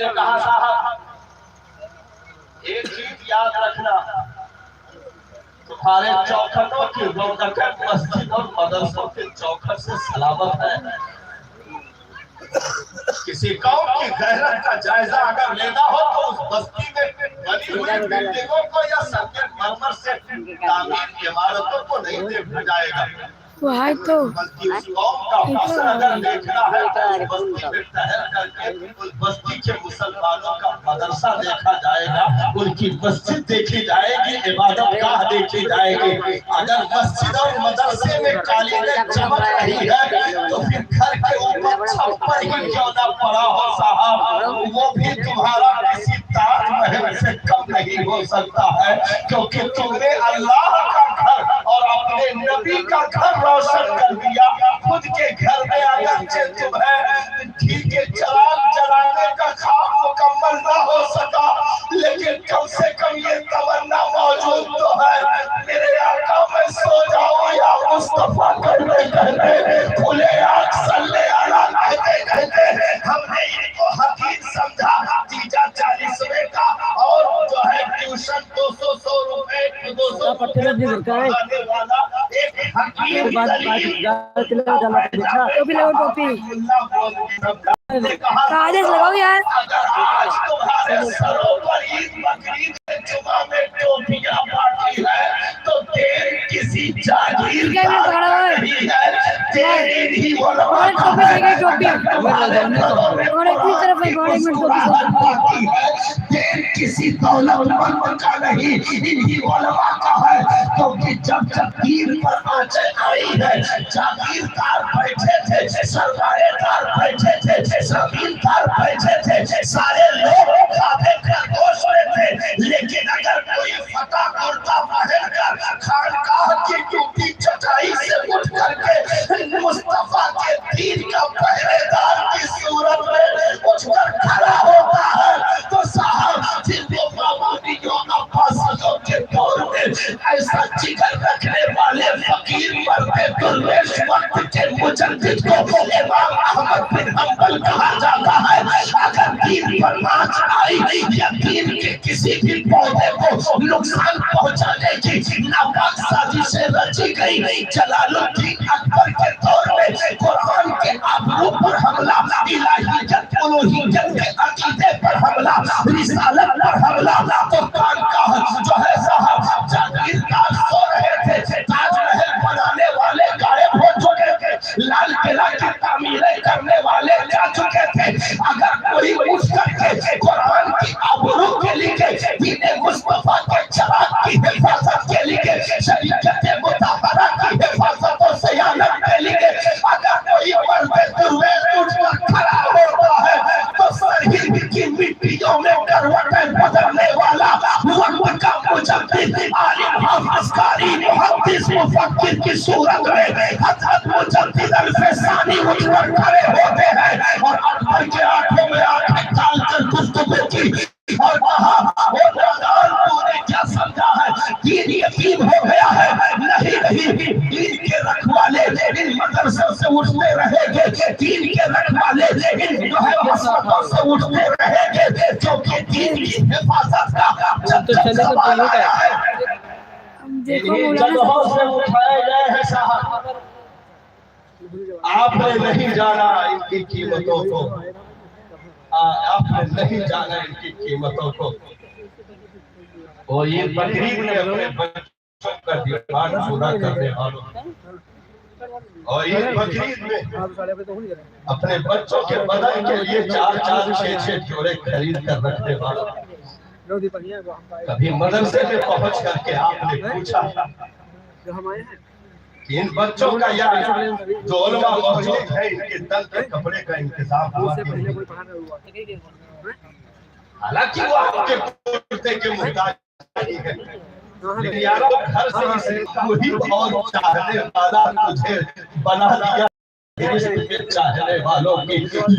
نے کہا صاحب ایک چیز یاد رکھنا، تمہارے چوکھٹوں کی رونقیں مسجد اور مدرسوں کے چوکھٹ سے سلامت ہے۔ کسی قوم کی غیرت کا جائزہ اگر لینا ہو تو اس بستی میں بنی ہوئی بلڈنگوں کو یا سنگین مرمر سے تعمیر عمارتوں کو نہیں دیکھا جائے گا، بلکہ اس قوم کا حسن اگر دیکھنا ہے تو اس بستی میں ٹہل کر کے اس بستی کے مسلمانوں کا مدرسہ دیکھا جائے گا، ان کی مسجد دیکھی جائے گی، عبادت گاہ دیکھی جائے گی۔ اگر مسجد اور مدرسے میں قالینیں چمک رہی ہے تو پھر گھر کے اوپر چھپر ہی کیوں نہ پڑا ہو صاحب، وہ بھی تمہارا کسی تاج محل سے کم نہیں ہو سکتا ہے، کیونکہ تم نے اللہ کا گھر اور اپنے نبی کا گھر روشن کر دیا۔ خود کے گھر میں اگرچہ تمہیں گھی کے چراغ جلانے کا خواب مکمل نہ ہو سکا، لیکن کم سے کم یہ تمنا موجود تو ہے میرے آقا میں سو جاؤں یا مصطفیٰ کہتے کہتے کھلے آنکھ صلی اللہ کہتے کہتے ہم نے ان کو حقیر سمجھا۔ تیجا 40ویں کا اور جو ہے ٹیوشن 200 روپے 200 پڑھانے والا ایک حقیر دلیل کاجز لگاؤ یار۔ اگر آج تمہارے سروں پر عید بقرعید جمعہ میں ٹوپیاں بانٹی ہے تو دیر کسی جاگیر کا نہیں ہے، دیر ہی علماء کا ہے۔ دیر کسی دولت مند کا نہیں، انہی علماء کا ہے، کیونکہ جب دیر پر آنچیں آئی ہے جاگیردار بیٹھے تھے، سرمایہ دار بیٹھے تھے، زمیندار بیٹھے تھے، سارے لوگ کھاتے خرگوش میں تھے، لیکن اگر کوئی فتح کرتا پہن کر خانقاہ کی ٹوٹی چٹائی سے اٹھ کر کے مصطفیٰ کے دین کا پہرے دار کی صورت میں اٹھ کر کھڑا ہوتا ہے تو صاحب جن کو معمولیوں عباسیوں کے دور میں ایسا جگر رکھنے والے فقیر مرد درویش وقت کے مجدد کو امام احمد بن حنبل کہا جاتا ہے۔ اگر دین پر آنچ آئی یا دین کے کسی بھی پودے کو نقصان پہنچانے کی ناپاک سازشیں رچی گئی، جلال الدین اکبر کے دور میں قرآن کے آبرو پر حملہ، الہیت الوہیت کے عقیدے پر حملہ، رسالت پر حملہ، تو خانقاہ جو ہے صاحب جاگیردار سو رہے تھے، تاج محل بنانے والے غائب ہو چکے تھے، لال قلعہ کی تعمیریں کرنے والے جا چکے تھے۔ اگر کوئی اٹھ کر کے قرآن کی آبرو کے لیے، دین مصطفیٰ کے چراغ کی حفاظت کے لیے، شریعت مطہرہ کی حفاظت و صیانت کے لیے اگر کوئی مرد درویش اٹھ کر کھڑا ہوتا ہے تو سرہند کی مٹیوں میں کروٹیں بدلنے والا وقت کا مجدد عالم حافظ قاری محدث مفکر کی صورت میں حضرت مجدد الفسانی اٹھ کر کھڑے ہوتے ہیں اور اکبر کے آنکھوں میں آنکھیں ڈال کر گفتگو کی اور کہا او نادان تو نے کیا سمجھا ہے، دین یتیم ہو گیا ہے؟ نہیں، دین کے رکھوالے ان مدرسوں سے اٹھتے رہیں گے، دین کے رکھوالے ان جو ہے مسجدوں سے اٹھتے رہیں گے، کیونکہ دین کی حفاظت کا جب زمان آیا ہے انہی جگہوں سے اٹھائے گئے ہیں صاحب۔ آپ نے نہیں جانا ان کی قیمتوں کو، آپ نے نہیں جانا ان کی قیمتوں کو۔ اور یہ بقرعید میں اپنے بچوں کا ڈیمانڈ پورا کرنے والوں، اور یہ بقرعید میں اپنے بچوں کے بدن کے لیے 4 6 جوڑے خرید کر رکھنے والوں۔ کبھی مدرسے میں پہنچ کر کے آپ نے پوچھا کہ ان بچوں کا یا جو علماء موجود ہے ان کے تن کے کپڑے کا انتظام ہوا کہ نہیں؟ حالانکہ وہ آپ کے کرتے کے محتاج نہیں ہے، لیکن یارو گھر سے اسے وہی بہت چاہنے والا تجھے بنا دیا، رزق میں چاہنے والوں کی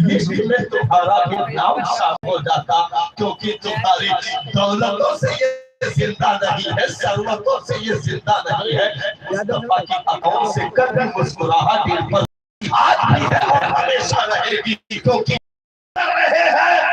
لسٹ میں تمہارا بھی نام شامل ہو جاتا، کیونکہ تمہاری دولتوں سے یہ زندہ نہیں ہے، ثروتوں سے یہ زندہ نہیں ہے، مصطفیٰ کی عطاؤں سے کبھی مسکراہٹ ان پر آج بھی ہے اور ہمیشہ رہے گی، کیونکہ رہے ہیں